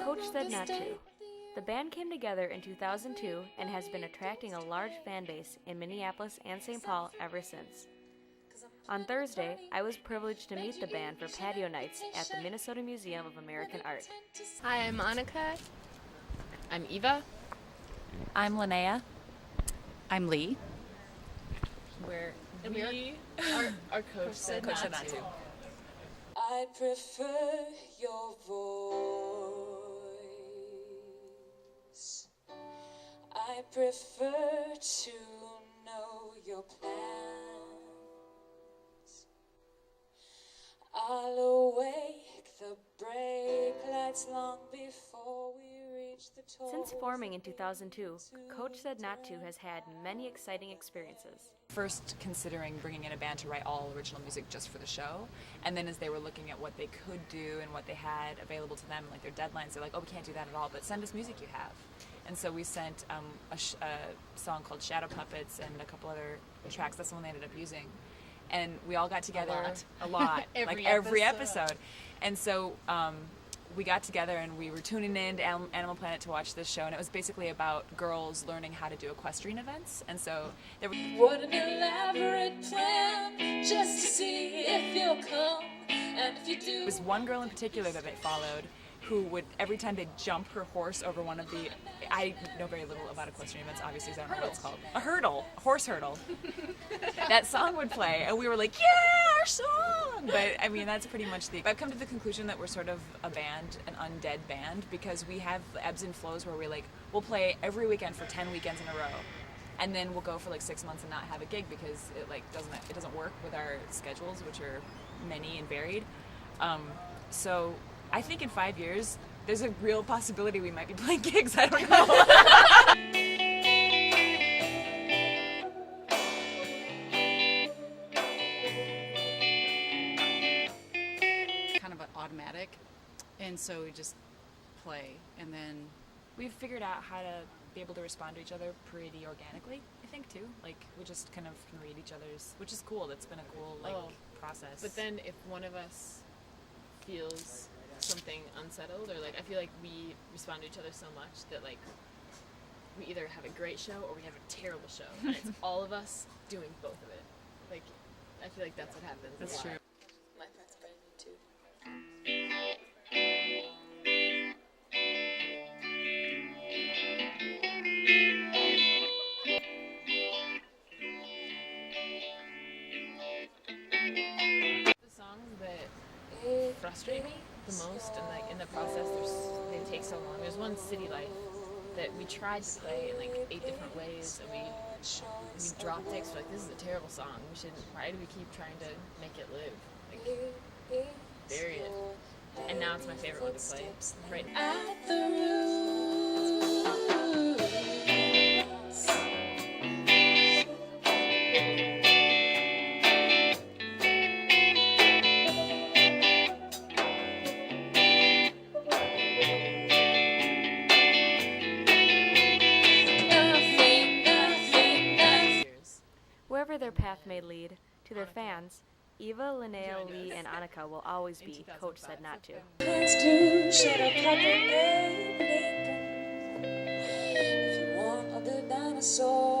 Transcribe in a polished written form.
Coach said not to. The band came together in 2002 and has been attracting a large fan base in Minneapolis and St. Paul ever since. On Thursday, I was privileged to meet the band for patio nights at the Minnesota Museum of American Art. Hi, I'm Annika. I'm Eva. I'm Linnea. I'm Lee. Our coach said not to. I prefer your voice. I prefer to know your plans. I'll awake the brake lights long before we reach the toll. Since forming in 2002, Coach Said Not To has had many exciting experiences. First considering bringing in a band to write all original music just for the show, and then as they were looking at what they could do and what they had available to them, like their deadlines, they're like, oh, we can't do that at all, but send us music you have. And so we sent a song called Shadow Puppets and a couple other tracks. That's the one they ended up using. And we all got together a lot every episode. And so we got together and we were tuning in to Animal Planet to watch this show, and it was basically about girls learning how to do equestrian events. And so there was what an elaborate plan, just to see if you'll come, and if you do. There was one girl in particular that they followed who would, every time they'd jump her horse over one of the, I know very little about equestrian events, obviously, so I don't know what it's called. A hurdle, horse hurdle. That song would play, and we were like, yeah, our song! But, I mean, that's pretty much the, I've come to the conclusion that we're sort of a band, an undead band, because we have ebbs and flows where we'll play every weekend for 10 weekends in a row. And then we'll go for like 6 months and not have a gig because it doesn't work with our schedules, which are many and varied. So I think in 5 years, there's a real possibility we might be playing gigs. I don't know. Kind of an automatic, and so we just play, and then We've figured out how to be able to respond to each other pretty organically, I think, too. Like, we just kind of can read each other's, which is cool. That's been a cool, process. But then if one of us feels something unsettled, or I feel like we respond to each other so much that we either have a great show or we have a terrible show, and it's all of us doing both of it. I feel like that's what happens. That's true. My friend's brand new too. The songs that frustrate me the most, and in the process, they take so long. There's one, City Life, that we tried to play in 8 different ways, and we dropped it. So this is a terrible song. Why do we keep trying to make it live? Bury it. And now it's my favorite one to play. Right. At the roots. Wherever their path may lead, to their fans, Eva, Linnea, Lee, and Annika will always be Coach Said Not To. Let's do shadow puppet. If you want a good dinosaur.